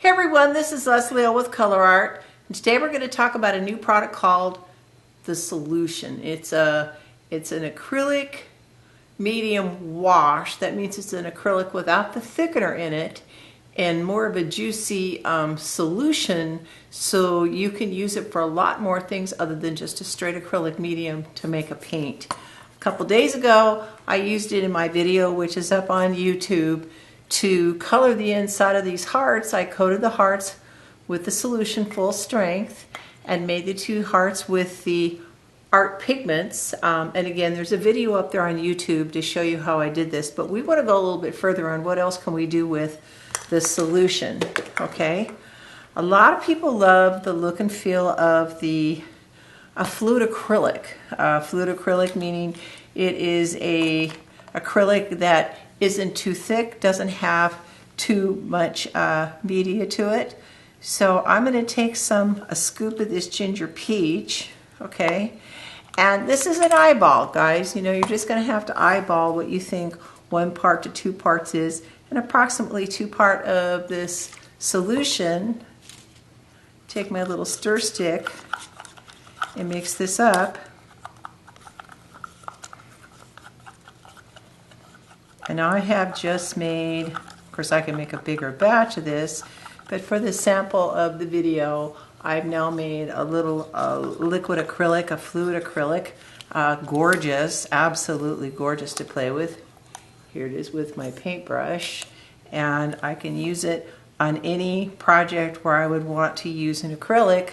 Hey everyone, this is Leslie with ColourArte, and today we're going to talk about a new product called the Solution. It's an acrylic medium wash. That means it's an acrylic without the thickener in it and more of a juicy solution, so you can use it for a lot more things other than just a straight acrylic medium to make a paint. A couple days ago I used it in my video, which is up on YouTube, to color the inside of these hearts. I coated the hearts with the solution full strength and made the two hearts with the art pigments. And again, there's a video up there on YouTube to show you how I did this, but we want to go a little bit further on what else can we do with the solution. Okay, a lot of people love the look and feel of a fluid acrylic. Fluid acrylic meaning it is a acrylic that isn't too thick, doesn't have too much media to it. So I'm going to take a scoop of this ginger peach, okay? And this is an eyeball, guys. You know, you're just going to have to eyeball what you think 1 part to 2 parts is, and approximately 2 parts of this solution. Take my little stir stick and mix this up. And now I have just made, of course I can make a bigger batch of this, but for the sample of the video, I've now made a little liquid acrylic, a fluid acrylic. Gorgeous, absolutely gorgeous to play with. Here it is with my paintbrush, and I can use it on any project where I would want to use an acrylic,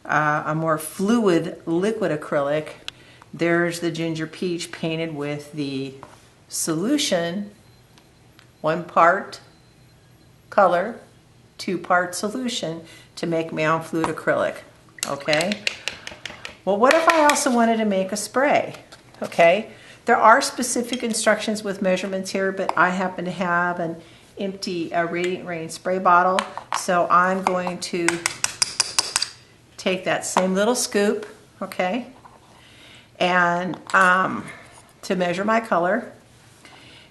a more fluid liquid acrylic. There's the ginger peach painted with the solution, 1 part color, 2 part solution to make my own fluid acrylic. Okay, well, what if I also wanted to make a spray? Okay, there are specific instructions with measurements here, but I happen to have an empty Radiant Rain spray bottle, so I'm going to take that same little scoop, okay, and to measure my color.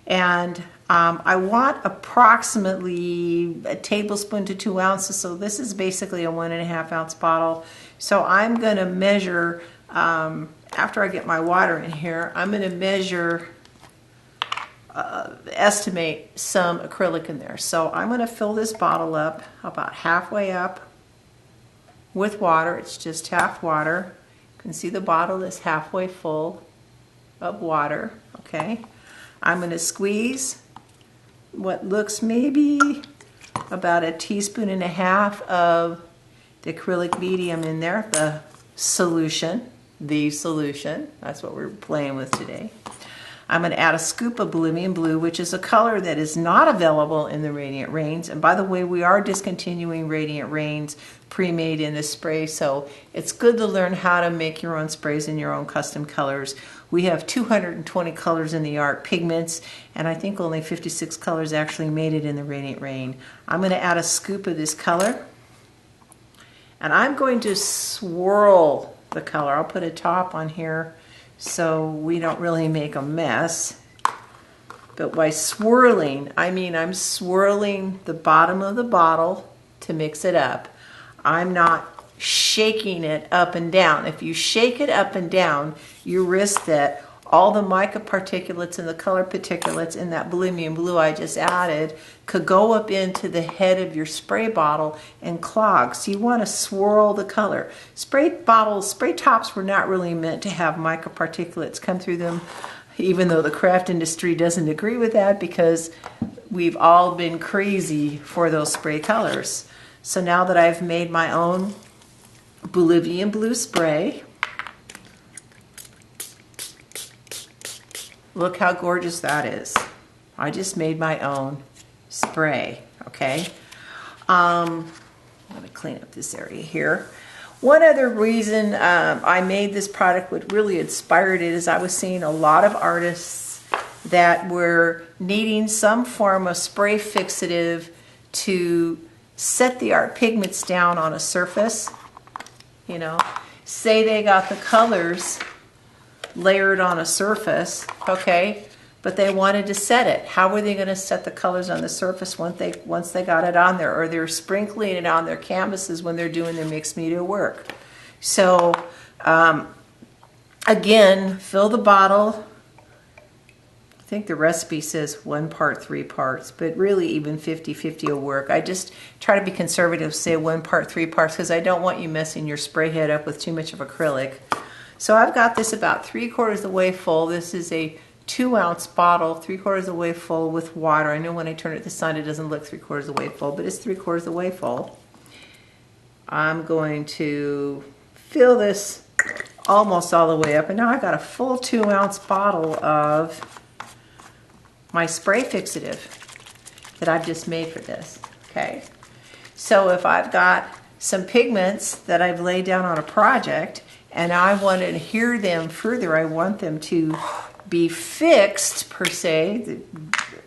And I want approximately a tablespoon to 2 ounces, so this is basically a 1.5 ounce bottle. So I'm going to measure, after I get my water in here, I'm going to measure, estimate some acrylic in there. So I'm going to fill this bottle up about halfway up with water. It's just half water. You can see the bottle is halfway full of water, okay? I'm going to squeeze what looks maybe about 1.5 teaspoons of the acrylic medium in there, the solution, that's what we're playing with today. I'm going to add a scoop of Bolivian Blue, which is a color that is not available in the Radiant Rains. And by the way, we are discontinuing Radiant Rains pre-made in this spray, so it's good to learn how to make your own sprays in your own custom colors. We have 220 colors in the art pigments, and I think only 56 colors actually made it in the Radiant Rain. I'm going to add a scoop of this color, and I'm going to swirl the color. I'll put a top on here so we don't really make a mess. But by swirling, I mean I'm swirling the bottom of the bottle to mix it up. I'm not shaking it up and down. If you shake it up and down, you risk that all the mica particulates and the color particulates in that Bolivian Blue I just added could go up into the head of your spray bottle and clog. So you want to swirl the color. Spray tops were not really meant to have mica particulates come through them, even though the craft industry doesn't agree with that, because we've all been crazy for those spray colors. So now that I've made my own Bolivian Blue spray, look how gorgeous that is. I just made my own spray, okay? I'm going to clean up this area here. One other reason I made this product, what really inspired it, is I was seeing a lot of artists that were needing some form of spray fixative to set the art pigments down on a surface. You know, say they got the colors layered on a surface, okay, but they wanted to set it. How were they going to set the colors on the surface once they got it on there, or they're sprinkling it on their canvases when they're doing their mixed media work? So again, fill the bottle. I think the recipe says 1 part, 3 parts, but really even 50-50 will work. I just try to be conservative, say 1 part, 3 parts, because I don't want you messing your spray head up with too much of acrylic. So I've got this about 3/4 of the way full. This is a 2-ounce bottle, 3/4 of the way full with water. I know when I turn it to the side it doesn't look 3/4 of the way full, but it's 3/4 of the way full. I'm going to fill this almost all the way up, and now I've got a full 2-ounce bottle of my spray fixative that I've just made for this. Okay, so if I've got some pigments that I've laid down on a project and I want to adhere them further, I want them to be fixed per se,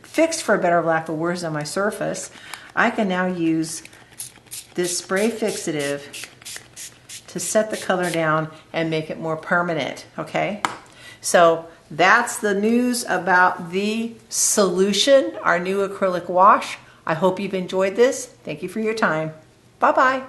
fixed for a better lack of words on my surface, I can now use this spray fixative to set the color down and make it more permanent. Okay, so that's the news about the Solution, our new acrylic wash. I hope you've enjoyed this. Thank you for your time. Bye-bye.